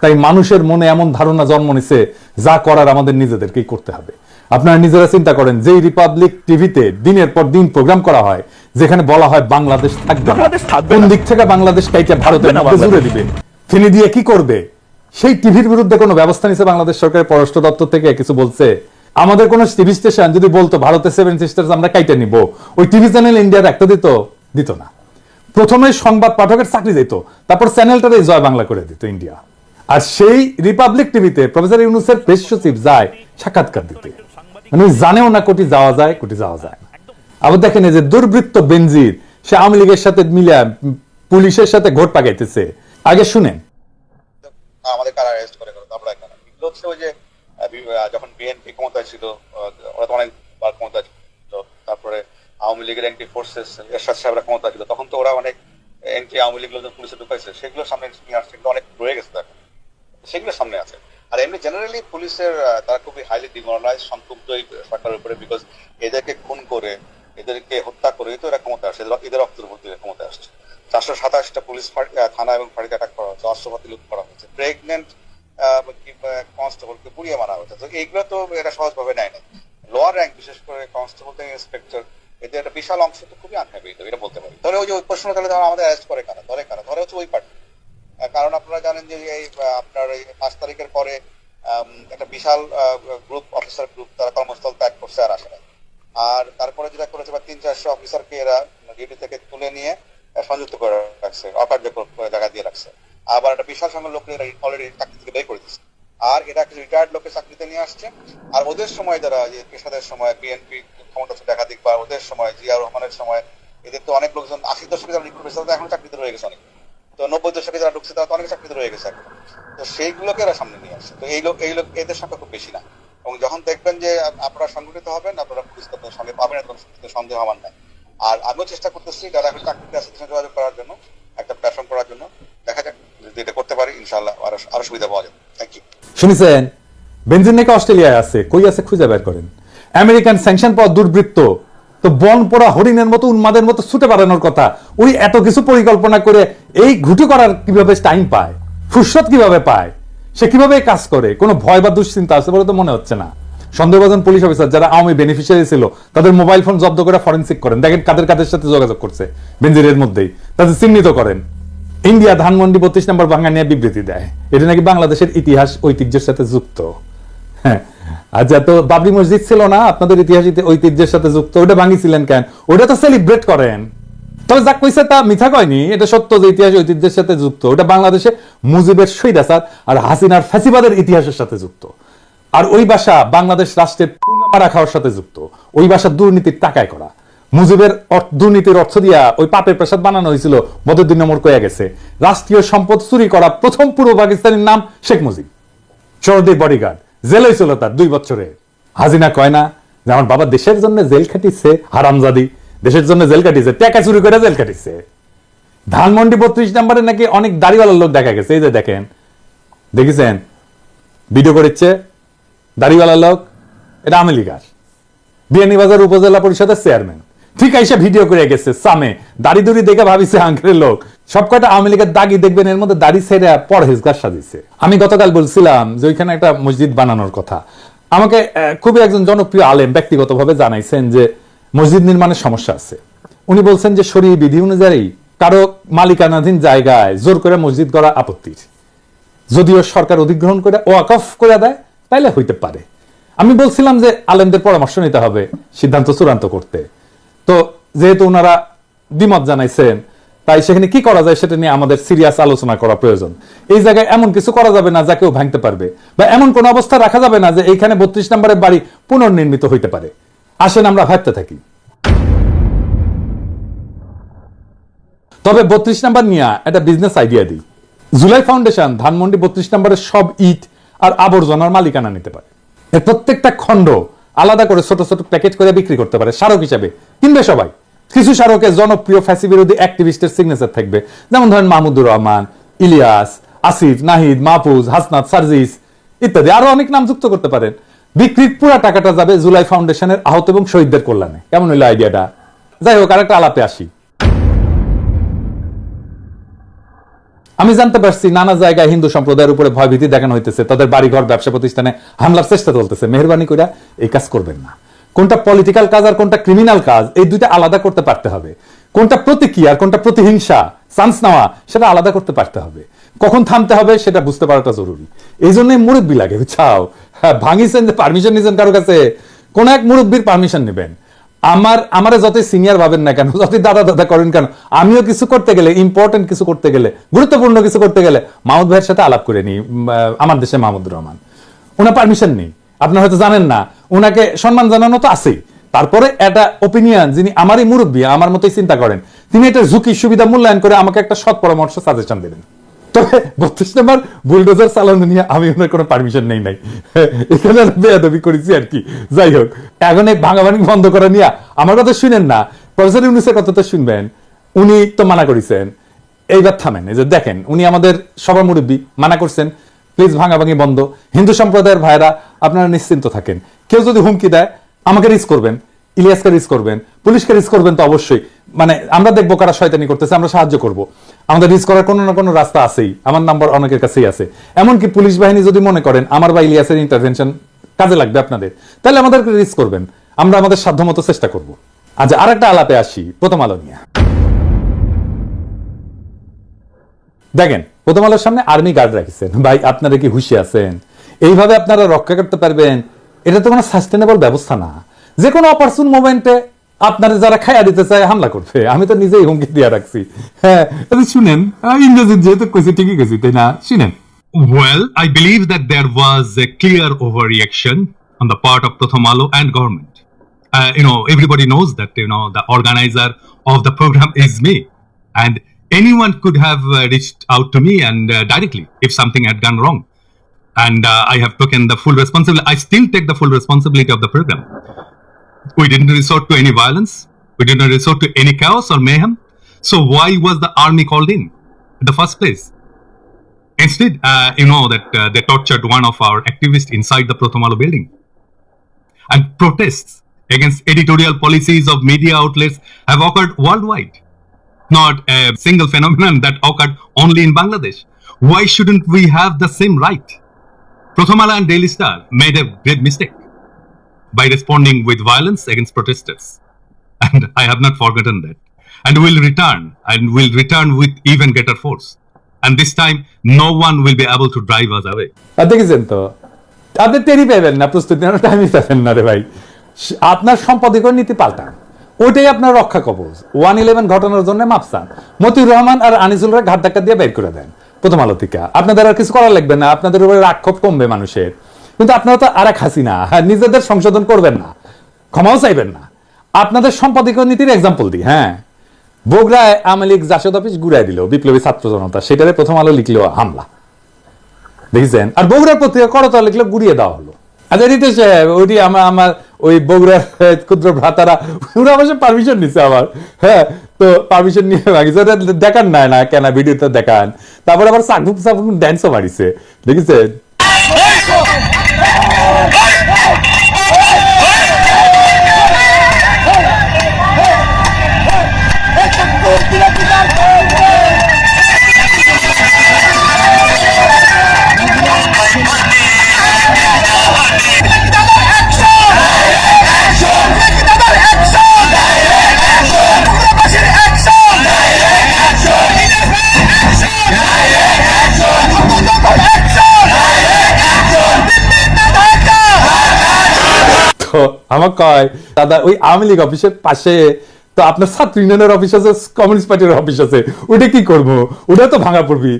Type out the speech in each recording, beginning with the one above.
তাই মানুষের মনে এমন ধারণা জন্ম নিছে, যা করার আমাদের নিজেদেরকেই করতে হবে। আপনারা নিজেরা চিন্তা করেন, যেই রিপাবলিক টিভিতে দিনের পর দিন প্রোগ্রাম করা হয়, যেখানে বলা হয় বাংলাদেশ থাকবে না, কোন দিক থেকে বাংলাদেশ কাইটা ভারতের মধ্যে জুড়ে দিবে, তিনি দিয়ে কি করবে, সেই টিভির বিরুদ্ধে কোনো ব্যবস্থা নিছে বাংলাদেশ সরকারের পররাষ্ট্র দপ্তর থেকে কিছু বলছে? আমাদের কোন টিভি স্টেশন যদি বলতো ভারতের 7 সিস্টার্স আমরা কাইটা নিব, ওই টিভি চ্যানেল ইন্ডিয়ার একটা দিত না। প্রথমে সংবাদ পাঠকের চাকরি দিত, তারপর চ্যানেলটারে জয় বাংলা করে দিত ইন্ডিয়া। আর সেই রিপাবলিক টিভিতে প্রফেসর ইউনূসের প্রেস সচিব যায় সাক্ষাৎকার দিতে, মানে জানেও না কোটি যাওয়া যায় না। আবার দেখেন এই যে দুর্বৃত্ত বেনজির, সে আওয়ামী লীগের সাথে মিলে পুলিশের সাথে ঘোট পাকাইতেছে। আগে শুনেন। আমাদের কারা অ্যারেস্ট করে আমরা এখানে হচ্ছে ওই যে যখন বিএনপি ক্ষমতায় ছিল, ওরা তো অনেকবার ক্ষমতায় ছিল, তারপরে আওয়ামী লীগের অ্যান্টি ফোর্সেস এরশাদ সাহেবরা ক্ষমতা ছিল, তখন তো ওরা অনেক অ্যান্টি আওয়ামী লীগ লোকজন পুলিশে ঢুকাইছে, সেগুলো সামনে নিয়ে আসছে, কিন্তু অনেক রয়ে গেছে এখন, সেগুলো সামনে আছে। আর এমনি জেনারেলি পুলিশের তারা খুবই হাইলি ডিমোরালাইজ, সংক্ষুব্ধ এই সরকারের উপরে, বিকজ এদেরকে খুন করে, এদেরকে হত্যা করে তো এরা ক্ষমতা আসছে, এদের রক্তের উপর দিয়ে ক্ষমতা আসছে। 427টা পুলিশ থানা এবং ফাঁড়িতে অ্যাটাক করা হচ্ছে, অস্ত্রপাতি লুট করা হচ্ছে, প্রেগনেন্ট কনস্টেবলকে পুড়িয়ে মারা হচ্ছে। তো এইগুলো তো এরা সহজভাবে নেয় না। লোয়ার র্যাঙ্ক, বিশেষ করে কনস্টেবল থেকে ইন্সপেক্টর, এদের একটা বিশাল অংশ তো খুবই আনহ্যাপি, এটা বলতে পারি। তাহলে ওই যে ওই প্রশ্ন, তাহলে আমাদের অ্যারেস্ট করে কারা, ধরে হচ্ছে ওই পার্টি। কারণ আপনারা জানেন যে এই আপনার এই 5 তারিখের পরে একটা বিশাল গ্রুপ, অফিসার গ্রুপ, তারা কর্মস্থল ত্যাগ করছে আর আসে না। আর তারপরে যেটা করেছে, 300-400 অফিসারকে এরা ডিউটি থেকে তুলে নিয়ে সংযুক্ত করে রাখছে, অকার্যকর জায়গা দিয়ে রাখছে। আবার একটা বিশাল সংখ্যক লোক অলরেডি চাকরি থেকে বের করে দিচ্ছে। আর এরা কিছু রিটায়ার্ড লোককে চাকরিতে নিয়ে আসছে। আর ওদের সময় যারা পেশাদের সময় বিএনপি ক্ষমতা ছিল একাধিক, বা ওদের সময় জিয়া রহমানের সময়, এদের তো অনেক লোকজন 80 দশকে যারা রিক্রুট হয়েছে তারা এখন চাকরিতে রয়ে গেছে অনেক। তো 90 দশকে যারা ঢুকছে তারা তো অনেক চাকরিতে রয়ে গেছে এখন। তো সেইগুলোকে এরা সামনে নিয়ে আসছে। তো এই লোক এদের সংখ্যা খুব বেশি না। এবং যখন দেখবেন যে আপনারা সংগঠিত হবেন, আপনারা পুলিশ কর্তাদের সঙ্গে পাবেন, এরকম সন্দেহ আমার নাই। আর আমিও চেষ্টা করতেছি যারা এখন চাকরিতে আছে যোগাযোগ করার জন্য, একটা প্ল্যাটফর্ম করার জন্য। দেখা যাক যদি এটা করতে পারি, ইনশাআল্লাহ আরো সুবিধা পাওয়া যাবে। Thank you. শুনেছেন, বেনজির নাকি অস্ট্রেলিয়ায় আছে, কই আছে খুঁজে বের করেন। আমেরিকান স্যাংশন পাওয়া দুর্বৃত্ত তো বন পোড়া হরিণের মতো, উন্মাদের মতো ছুটে পালানোর কথা। ওই এত কিছু পরিকল্পনা করে এই ঘুটু করার কিভাবে টাইম পায়, ফুরসত কিভাবে পায়, সে কিভাবে কাজ করে, কোনো ভয় বা দুশ্চিন্তা আছে বলে তো মনে হচ্ছে না। সন্দেহভাজন পুলিশ অফিসার যারা আওয়ামী বেনিফিশিয়ারি ছিল, তাদের মোবাইল ফোন জব্দ করে ফরেনসিক করেন, দেখেন কাদের সাথে যোগাযোগ করছে বেনজিরের মধ্যেই, তাদের চিহ্নিত করেন। ইন্ডিয়া ধানমন্ডি 32 নম্বর ভাঙা নিয়ে বিবৃতি দেয়, এটা নাকি বাংলাদেশের ইতিহাস ঐতিহ্যের সাথে যুক্ত। হ্যাঁ, আর যত বাবরি মসজিদ ছিল না আপনাদের ইতিহাস ঐতিহ্যের সাথে যুক্ত, ওটা ভাঙিছিলেন কেন? ওটা তো সেলিব্রেট করেন। তবে যা কইছে তা মিথ্যা কয়নি, এটা সত্য যে ইতিহাস ঐতিহ্যের সাথে যুক্ত। ওটা বাংলাদেশে মুজিবের স্বৈরাচার আর হাসিনার ফ্যাসিবাদের ইতিহাসের সাথে যুক্ত। আর ওই ভাষা বাংলাদেশ রাষ্ট্রের পুঙ্গা মারা খাওয়ার সাথে যুক্ত। ওই ভাষা দুর্নীতির টাকায় করা। মুজিবের দুর্নীতির অর্থ দিয়া ওই পাপের প্রসাদ বানানো হয়েছিল, বদরুদ্দিন নম্বর কয়ে গেছে। রাষ্ট্রীয় সম্পদ চুরি করা প্রথম পূর্ব পাকিস্তানের নাম শেখ মুজিব। শরদের বডিগার্ড, জেল হয়েছিল তার 2 বছরে। হাসিনা কয় না যে আমার বাবা দেশের জন্য জেল খাটিছে, হারামজাদি দেশের জন্য জেল কাটিছে, টাকা চুরি করে জেল কাটিছে। ধানমন্ডি 32 নম্বরে নাকি অনেক দাড়িওয়ালার লোক দেখা গেছে, এই যে দেখেন, দেখেছেন ভিডিও করেছে দাড়িওয়ালা লোক, এটা আওয়ামী লীগার বিয়ানীবাজার উপজেলা পরিষদের চেয়ারম্যান। ঠিক আইসা ভিডিও করে গেছে সামে, দাড়ি দুড়ি দেখে ভাবিছে আঙ্কেলের লোক। সব কয়টা আওয়ামী লীগের দাগি দেখবেন, এর মধ্যে দাড়ি ছেড়ে পরহেজগার সাজিছে। আমি গতকাল বলছিলাম যে ওইখানে একটা মসজিদ বানানোর কথা। আমাকে খুবই একজন জনপ্রিয় আলেম ব্যক্তিগতভাবে জানাইছেন যে মসজিদ নির্মাণের সমস্যা আছে। উনি বলছেন যে শরীয়ত বিধি অনুযায়ী কারো মালিকানাধীন জায়গায় জোর করে মসজিদ করা আপত্তির, যদিও সরকার অধিগ্রহণ করে ওয়াকফ করে দেয় তাইলে হইতে পারে। আমি বলছিলাম যে আলেমদের পরামর্শ নিতে হবে সিদ্ধান্ত চূড়ান্ত করতে। তো যেহেতু ওনারা দ্বিমত জানাইছেন, তাই সেখানে কি করা যায় সেটা নিয়ে আমাদের সিরিয়াস আলোচনা করা প্রয়োজন। এই জায়গায় এমন কিছু করা যাবে না যা কেউ ভাঙতে পারবে, বা এমন কোন অবস্থা রাখা যাবে না যে এইখানে 32 নম্বরের বাড়ি পুনর্নির্মিত হইতে পারে। আসেন আমরা ভাবতে থাকি। তবে 32 নম্বর নিয়ে একটা বিজনেস আইডিয়া দিই। জুলাই ফাউন্ডেশন ধানমন্ডি 32 নম্বরের সব ইট আর আবর্জনার মালিকানা নিতে পারে। এর প্রত্যেকটা খণ্ড আলাদা করে ছোট ছোট প্যাকেট করে বিক্রি করতে পারে, স্মারক হিসাবে কিনবে সবাই। কিছু স্মারকে জনপ্রিয় ফ্যাসি বিরোধী অ্যাক্টিভিস্টের সিগনেচার থাকবে, যেমন ধরেন মাহমুদুর রহমান, ইলিয়াস, আসিফ, নাহিদ, মাহফুজ, হাসনাত, সার্জিস ইত্যাদি, আরো অনেক নাম যুক্ত করতে পারেন। বিক্রির পুরো টাকাটা যাবে জুলাই ফাউন্ডেশনের আহত এবং শহীদদের কল্যাণে। কেমন হইলো আইডিয়াটা? যাই হোক, আরেকটা আলাপে আসি। আমি জানতে পারছি নানা জায়গায় হিন্দু সম্প্রদায়ের উপরে ভয়ভীতি দেখানো হইতেছে, তাদের বাড়িঘর ব্যবসা প্রতিষ্ঠানে হামলার চেষ্টা চলতেছে। মেহরবানি করে এই কাজ করবেন না। কোনটা পলিটিক্যাল কাজ আর কোনটা ক্রিমিনাল কাজ, এই দুইটা আলাদা করতে পারতে হবে। কোনটা প্রতিক্রিয়া আর কোনটা প্রতিহিংসা, চান্স নেওয়া, সেটা আলাদা করতে পারতে হবে। কখন থামতে হবে সেটা বুঝতে পারাটা জরুরি। এই জন্যই মুরব্বী লাগে, বুঝছাও। হ্যাঁ, ভাঙিছেন যে পারমিশন নিয়েছেন কারো কাছে, কোন এক মুরব্বীর পারমিশন নেবেন। আমারে যতই সিনিয়র ভাবেন না কেন, যতই দাদা দাদা করেন কেন, আমিও কিছু করতে গেলে, ইম্পর্টেন্ট কিছু করতে গেলে, গুরুত্বপূর্ণ কিছু করতে গেলে মাহমুদ ভাইয়ের সাথে আলাপ করে নি। আমার দেশে মাহমুদুর রহমান, ওনার পারমিশন নেই, আপনারা হয়তো জানেন না। ওনাকে সম্মান জানানো তো আছেই, তারপরে একটা ওপিনিয়ন, যিনি আমারই মুরব্বী, আমার মতোই চিন্তা করেন, তিনি একটা ঝুঁকি সুবিধা মূল্যায়ন করে আমাকে একটা সৎ পরামর্শ সাজেশন দিলেন। তবে 32 নম্বর বুলডোজার চালানো নিয়ে আমি ওনার কোনো পারমিশন নেই নাই, এখানে বেয়াদবি করেছি আর কি। যাই হোক, এখন এই ভাঙাভাঙি বন্ধ করা নিয়ে আমার কথা শুনেন না, প্রফেসর ইউনূসের কথা তো শুনবেন। উনি তো মানা করেছেন, এইবার থামেন। এই যে দেখেন, উনি আমাদের সবার মুরব্বী, মানা করছেন প্লিজ ভাঙাভাঙি বন্ধ। হিন্দু সম্প্রদায়ের ভাইরা আপনারা নিশ্চিন্ত থাকেন, কেউ যদি হুমকি দেয় আমাকে রিস্ক করবেন, ইলিয়াসকে রিস্ক করবেন, পুলিশকে রিস্ক করবেন, তো অবশ্যই মানে আমরা দেখবো কারা শয়তানি করতেছে, আমরা সাহায্য করব। আমাদের রিস্ক করার কোনো না কোনো রাস্তা আছেই, আমার নাম্বার অনেকের কাছেই আছে। এমনকি পুলিশ বাহিনী যদি মনে করেন আমার বা ইলিয়াসের ইন্টারভেনশন কাজে লাগবে আপনাদের, তাহলে আমাদেরকে রিস্ক করবেন, আমরা আমাদের সাধ্যমতো চেষ্টা করব। আচ্ছা, আরেকটা আলাপে আসি, প্রথম আলো নিয়ে। দেখেন, প্রথম আলোর সামনে আর্মি গার্ড রাখিছেন, ভাই আপনারা কি হুঁশিয়ে আছেন? এইভাবে আপনারা রক্ষা করতে পারবেন? এটা তো কোনো সাস্টেনেবল ব্যবস্থা না। যে কোনো অপরচুন মোমেন্টে আপনারা যারা খাইয়া দিতে চায় হামলা করবে। আমি তো নিজেই হুমকি দিয়ে রাখছি। হ্যাঁ, শুনেন, ইংরেজি যেহেতু কইছি ঠিকই কইছি, তাই না? শুনেন। Well, I believe that there was a clear overreaction on the part of Pratham Alo and government. Everybody knows that, the organizer of the program is me. And anyone could have reached out to me and directly if something had gone wrong. And I have taken the full responsibility. I still take the full responsibility of the program. We didn't resort to any violence. We didn't resort to any chaos or mayhem. So why was the army called in the first place? Instead, they tortured one of our activists inside the Pratham Alo building. And protests against editorial policies of media outlets have occurred worldwide. Not a single phenomenon that occurred only in Bangladesh. Why shouldn't we have the same right? Pratham Alo and Daily Star made a great mistake by responding with violence against protesters. And I have not forgotten that. And will return with even greater force. And this time, no one will be able to drive us away. দেখেছেন তো, আপনি টেরি পাইবেন না, প্রস্তুতি নেওয়ার টাইমই পাবেন না রে ভাই। আপনার সম্পাদকীয় নীতি পাল্টান, ওইটাই আপনার রক্ষা কবচ। 111 ঘটনার জন্য মাপ চান, মতিউর রহমান আর আনিসুলরা ঘাট ধাক্কা দিয়ে বের করে দেন প্রথম আলো থেকে। আপনাদের আর কিছু করার লাগবে না, আপনাদের উপরে রাক্ষোভ কমবে মানুষের। কিন্তু আপনারা তো আর এক হাসিনা, নিজেদের সংশোধন করবেন না, ক্ষমাও চাইবেন না। আপনাদের সম্পাদকীয় নীতির এক্সাম্পল দিই। হ্যাঁ, বগুড়ায় আওয়ামী লীগ জাসদ অফিস ঘুরাই দিল বিপ্লবী ছাত্র জনতা, সেটারে প্রথম আলো লিখলো হামলা, দেখেছেন? আর বগুড়ার পত্রিকা করতলা লিখলো গুড়িয়ে দেওয়া হলো। আচ্ছা রিতেশ সাহেব, ওইটি আমার ওই বগুড়ার ক্ষুদ্র ভ্রাতারা, ওরা অবশ্য পারমিশন নিচ্ছে আমার। হ্যাঁ, তো পারমিশন নিয়ে ভাগিছে, দেখান না কেন ভিডিওতে দেখান। তারপর আবার চাকুক চাকুক ড্যান্সও মারিছে, দেখেছেন? আমার কয় দাদা, ওই আওয়ামী লীগ অফিসের পাশে তো আপনার ছাত্র ইউনিয়নের অফিস আছে, কমিউনিস্ট পার্টির অফিস আছে, ওটা কি করবো? ওটা তো ভাঙা পড়বি।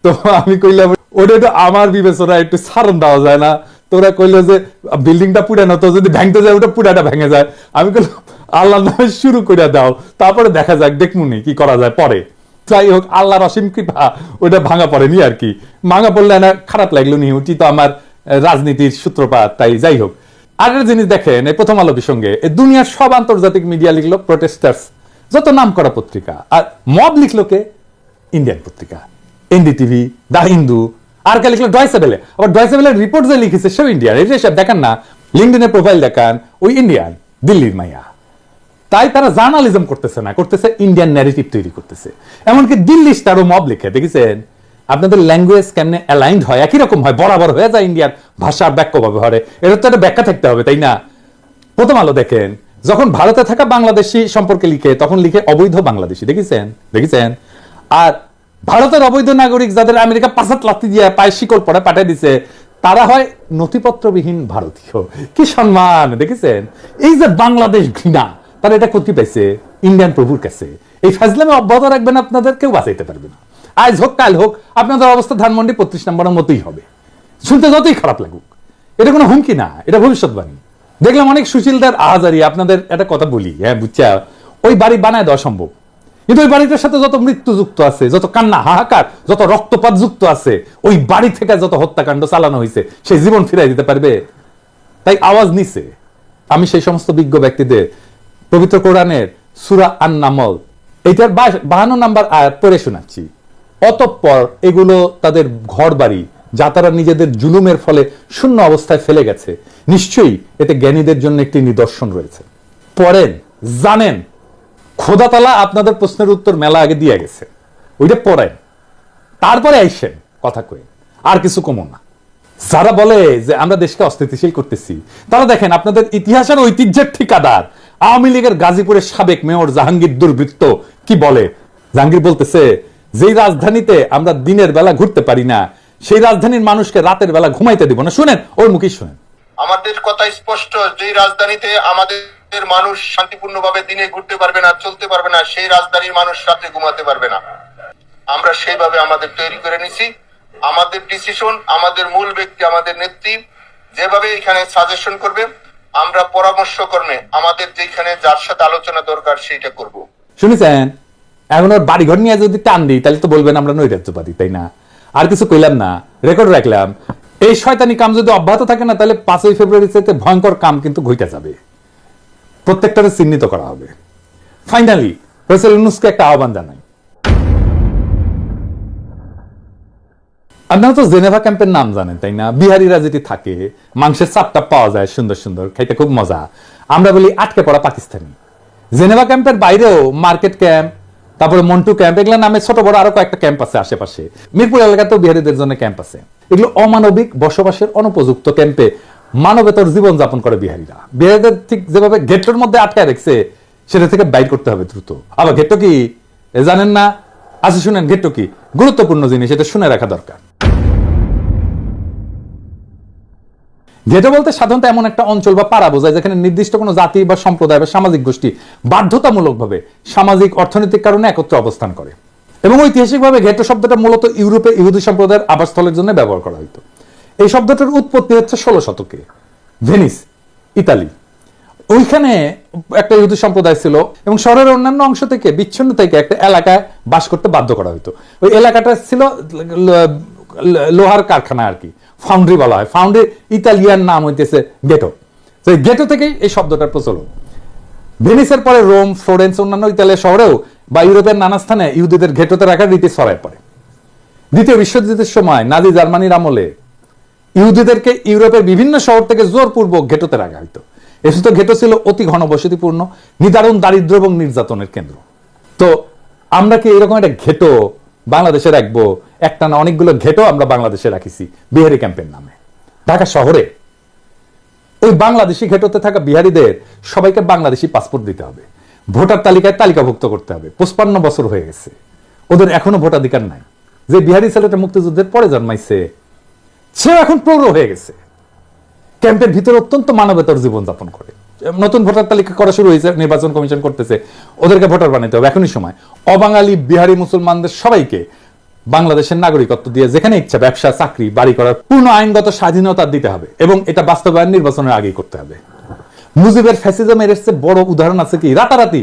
তো আমি কইলাম ওটা তো আমার বিবেচনা একটু সারণ দেওয়া যায় না। তোরা কইলো যে বিল্ডিংটা পুরানো, তো যদি ভাঙতে যায় ওটা পুরাটা ভেঙে যায়। আমি কইলাম আল্লাহর নামে শুরু করে দাও, তারপরে দেখা যাক, দেখমুনি কি করা যায় পরে। যাই হোক, আল্লাহর অসীম কৃপা, ওটা ভাঙা পড়েনি আর কি। ভাঙা পড়লে না খারাপ লাগলো নি, ওটি তো আমার রাজনীতির সূত্রপাত। তাই যাই হোক, আরেকটা জিনিস দেখেন, এই প্রথম আলো সঙ্গে দুনিয়ার সব আন্তর্জাতিক মিডিয়া লিখলো প্রোটেস্টার্স, যত নাম করা পত্রিকা। আর মব লিখলো কে? ইন্ডিয়ান পত্রিকা, এনডিটিভি, দা হিন্দু। আর কে লিখলো? Deutsche. আবার ডয়চে ভেলের রিপোর্ট যে লিখেছে সেও ইন্ডিয়ান। এই যে সব দেখেন না, লিঙ্কডইনের প্রোফাইল দেখান, ওই ইন্ডিয়ান, দিল্লির মাইয়া। তাই তারা জার্নালিজম করতেছে না, করতেছে ইন্ডিয়ান ন্যারেটিভ তৈরি করতেছে। এমনকি দিল্লি স্টারও মব লিখে, দেখেছেন? আপনাদের ল্যাঙ্গুয়েজ কেমনে অ্যালাইন্ড হয়, একই রকম হয়, বরাবর হয়ে যায় ইন্ডিয়ার ভাষা বাক্য ব্যবহারে, এটা তো একটা ব্যাখ্যা থাকতে হবে, তাই না? প্রথম আলো দেখেন, যখন ভারতে থাকা বাংলাদেশি সম্পর্কে লিখে তখন লিখে অবৈধ বাংলাদেশি, দেখেছেন? আর ভারতের অবৈধ নাগরিক যাদের আমেরিকা 5 লাথি দিয়ে পায়ে শিকল পরে পাঠিয়ে দিছে, তারা হয় নথিপত্রবিহীন ভারতীয়। কি সম্মান দেখেছেন? এই যে বাংলাদেশ ঘৃণা, তারা এটা করতে পাইছে ইন্ডিয়ান প্রভুর কাছে। এই ফাজলামে অব্যাহত রাখবেন, আপনাদের কেউ বাঁচাইতে পারবে না। আজ হোক কাল হোক আপনাদের অবস্থা ধানমন্ডি 35 নম্বরের মতোই হবে, শুনতে যতই খারাপ লাগুক। এটা কোনো হুমকি না, এটা ভবিষ্যৎবাণী। দেখলাম অনেক সুশীলদের আহাজারি। আপনাদের একটা কথা বলি, হ্যাঁ বুঝছা, ওই বাড়ি বানায় দেওয়া সম্ভব, কিন্তু ওই বাড়িটার সাথে যত মৃত্যু যুক্ত আছে, যত কান্না হাহাকার, যত রক্তপাত যুক্ত আছে, ওই বাড়ি থেকে যত হত্যাকাণ্ড চালানো হয়েছে, সেই জীবন ফিরাই দিতে পারবে? তাই আওয়াজ নিছে। আমি সেই সমস্ত বিজ্ঞ ব্যক্তিদের পবিত্র কোরআনের সূরা আন-নামল এইটার 52 নম্বর আয়াত পড়ে শোনাচ্ছি। অতঃপর এগুলো তাদের ঘর বাড়ি যা তারা নিজেদের জুলুমের ফলে শূন্য অবস্থায় ফেলে গেছে, নিশ্চয়ই এতে জ্ঞানীদের জন্য একটি নিদর্শন রয়েছে। পড়েন, জানেন খোদা তাআলা আপনাদের প্রশ্নের উত্তর মেলা আগে দিয়ে গেছে, ওইটা পড়েন, তারপরে আইসেন কথা কই, আর কিছু কমো না। যারা বলে যে আমরা দেশকে অস্থিতিশীল করতেছি, তারা দেখেন আপনাদের ইতিহাসের ঐতিহ্যের ঠিকাদার আওয়ামী লীগের গাজীপুরের সাবেক মেয়র জাহাঙ্গীর দুর্বৃত্ত কি বলে। জাহাঙ্গীর বলতেছে, যেই রাজধানীতে আমরা দিনের বেলা ঘুরতে পারি না, সেই রাজধানীর মানুষকে রাতের বেলা ঘুমাইতে দিব না। শুনেন, ওর মুখে শুনেন। আমাদের কথা স্পষ্ট, যে রাজধানীতে আমাদের মানুষ শান্তিপূর্ণভাবে দিনে ঘুরতে পারবে না, চলতে পারবে না, সেই রাজধানীর মানুষ রাতে ঘুমাতে পারবে না। আমরা সেইভাবে আমাদের তৈরি করে নিছি। আমাদের ডিসিশন, আমাদের মূল ব্যক্তি, আমাদের নেত্রী যেভাবে এখানে সাজেশন করবে, আমরা পরামর্শ কর্মে আমাদের যেখানে যার সাথে আলোচনা দরকার সেইটা করব। শুনেছেন? এখন ওর বাড়িঘর নিয়ে যদি টান দিই, তাহলে তো বলবেন আমরা নৈরাজ্যবাদী, তাই না? আর কিছু কইলাম না, রেকর্ড রাখলাম। এই শয়তানি কাম যদি অব্যাহত থাকে না, তাহলে 5ই ফেব্রুয়ারি থেকে ভয়ঙ্কর কাম কিন্তু ঘটে যাবে, প্রত্যেকটারে চিহ্নিত করা হবে। ফাইনালি প্রফেসর ইউনূসকে একটা আহ্বান জানাই। আপনারা তো জেনেভা ক্যাম্পের নাম জানেন, তাই না? বিহারিরা যেটি থাকে, মাংসের চাপটা পাওয়া যায় সুন্দর সুন্দর, খাইতে খুব মজা। আমরা বলি আটকে পড়া পাকিস্তানি। জেনেভা ক্যাম্পের বাইরেও মার্কেট ক্যাম্প, তারপরে মন্টু ক্যাম্প, এগুলো নামে ছোট বড় আরো কয়েকটা ক্যাম্প আছে আশেপাশে। মিরপুর এলাকাতেও বিহারিদের জন্য ক্যাম্প আছে। এগুলো অমানবিক বসবাসের অনুপযুক্ত ক্যাম্পে মানবেতর জীবন যাপন করে বিহারিরা। বিহারিদের ঠিক যেভাবে গেটের মধ্যে আটকায় রেখেছে, সেটা থেকে বাইর করতে হবে দ্রুত। আবার গেট্টো কি জানেন না? আচ্ছা শুনেন, গেট্টো কি গুরুত্বপূর্ণ জিনিস, এটা শুনে রাখা দরকার। গেটো বলতে সাধারণত এমন একটা অঞ্চল বা পাড়া বোঝায় যেখানে নির্দিষ্ট কোনো জাতি বা সম্প্রদায় বা সামাজিক গোষ্ঠী বাধ্যতামূলকভাবে সামাজিক অর্থনৈতিক কারণে একত্রে অবস্থান করে। এবং ঐতিহাসিকভাবে গেটো শব্দটা মূলত ইউরোপে ইহুদি সম্প্রদায়ের আবাসস্থলের জন্য ব্যবহার করা হতো। এই শব্দটার উৎপত্তি হচ্ছে 16 শতকে ভেনিস, ইতালি। ওইখানে একটা ইহুদি সম্প্রদায় ছিল এবং শহরের অন্যান্য অংশ থেকে বিচ্ছিন্ন থেকে একটা এলাকায় বাস করতে বাধ্য করা হতো। ওই এলাকাটা ছিল লোহার কারখানা আর কি, ফাউন্ড্রি বলা হয়। ফাউন্ড্রি ইতালিয়ান নাম হইতেছে গেটো। তো গেটো থেকেই এই শব্দটার প্রচলন। ভেনিসের পরে রোম, ফ্লোরেন্স, অন্যান্য ইতালিয়ার শহরেও বা ইউরোপের নানা স্থানে ইহুদিদের গেটোতে রাখার রীতি ছড়ায় পড়ে। দ্বিতীয় বিশ্বযুদ্ধের সময় নাজি জার্মানির আমলে ইহুদিদেরকে ইউরোপের বিভিন্ন শহর থেকে জোরপূর্বক গেটোতে রাখা হইতো। এসব গেটো ছিল অতি ঘনবসতিপূর্ণ, নিদারুণ দারিদ্র এবং নির্যাতনের কেন্দ্র। তো আমরা কি এরকম একটা ঘেটো বাংলাদেশে রাখবো? একটা না, অনেকগুলো ঘেটো আমরা বাংলাদেশে রাখিছি বিহারি ক্যাম্পের নামে। ঢাকা শহরে ওই বাংলাদেশি ঘেটোতে থাকা বিহারিদের সবাইকে বাংলাদেশি পাসপোর্ট দিতে হবে, ভোটার তালিকায় তালিকাভুক্ত করতে হবে। 55 বছর হয়ে গেছে, ওদের এখনো ভোটাধিকার নাই। যে বিহারি ছেলেটা মুক্তিযুদ্ধের পরে জন্মাইছে, সেও এখন প্রৌঢ় হয়ে গেছে, ক্যাম্পের ভিতরে অত্যন্ত মানবেতর জীবন যাপন করে। নতুন ভোটার তালিকা করা শুরু হয়েছে, নির্বাচন কমিশন করতেছে, ওদেরকে ভোটার বানাতে হবে এখনই সময়। অবাঙালি বিহারি মুসলমানদের সবাইকে বাংলাদেশের নাগরিকত্ব দিয়ে যেখানে ইচ্ছা ব্যবসা, চাকরি, বাড়ি করার পূর্ণ আইনগত স্বাধীনতা দিতে হবে এবং এটা বাস্তবায়ন নির্বাচনের আগেই করতে হবে। মুজিবের ফ্যাসিজমের এর চেয়ে বড় উদাহরণ আছে কি? রাতারাতি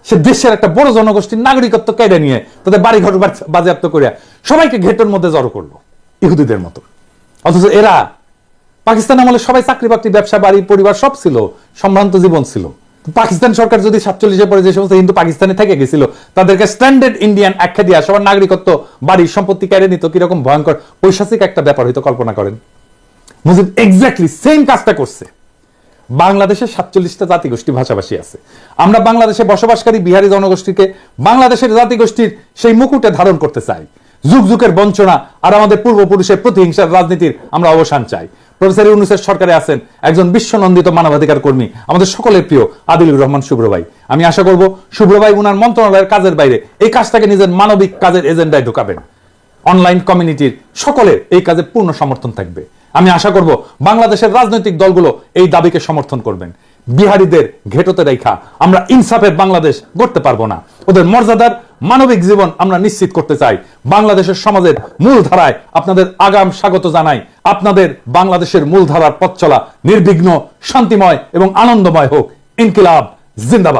সে দেশের একটা বড় জনগোষ্ঠীর নাগরিকত্ব কেড়ে নিয়ে তাদের বাড়ি ঘর বাজেয়াপ্ত করে সবাইকে ঘেটোর মধ্যে জড়ো করলো ইহুদিদের মতো। অথচ এরা পাকিস্তান আমলে সবাই চাকরি বাকরি, ব্যবসা, বাড়ি, পরিবার সব ছিল, সম্ভ্রান্ত জীবন ছিল। পাকিস্তান সরকার যদি 47 পরে যে সমস্ত হিন্দু পাকিস্তানে থেকে গেছিল তাদেরকে স্ট্যান্ডার্ড ইন্ডিয়ান আখ্যা দিয়া সবার নাগরিকত্ব, বাড়ির সম্পত্তি কেড়ে নিত, কিরকম ভয়ঙ্কর পৈশাচিক একটা ব্যাপার হয়তো কল্পনা করেন। মুজিব এক্স্যাক্টলি সেম কাজটা করছে। বাংলাদেশে 47টা জাতিগোষ্ঠী ভাষাভাষী আছে। আমরা বাংলাদেশে বসবাসকারী বিহারি জনগোষ্ঠীকে বাংলাদেশের জাতিগোষ্ঠীর সেই মুকুটে ধারণ করতে চাই। যুগ যুগের বঞ্চনা আর আমাদের পূর্বপুরুষের প্রতিহিংসার রাজনীতির আমরা অবসান চাই। প্রফেসর ইউনূসের সরকারে আছেন একজন বিশ্বনন্দিত মানবাধিকার কর্মী, আমাদের সকলের প্রিয় আদিলুর রহমান শুভ্র ভাই। আমি আশা করব শুভ্র ভাই উনার মন্ত্রণালয়ের কাজের বাইরে এই কাজটাকে নিজের মানবিক কাজের এজেন্ডায় ঢোকাবেন। অনলাইন কমিউনিটির সকলের এই কাজে পূর্ণ সমর্থন থাকবে। আমি আশা করব বাংলাদেশের রাজনৈতিক দলগুলো এই দাবিকে সমর্থন করবেন। বিহারীদের ঘেটতে রেখা আমরা ইনসাফের বাংলাদেশ গড়তে পারবো না। ওদের মর্যাদার মানবিক জীবন আমরা নিশ্চিত করতে চাই। বাংলাদেশের সমাজের মূল ধারায় আপনাদের আগাম স্বাগত জানাই। আপনাদের বাংলাদেশের মূল ধারার পথ চলা নির্বিঘ্ন, শান্তিময় এবং আনন্দময় হোক। ইনকিলাব জিন্দাবাদ।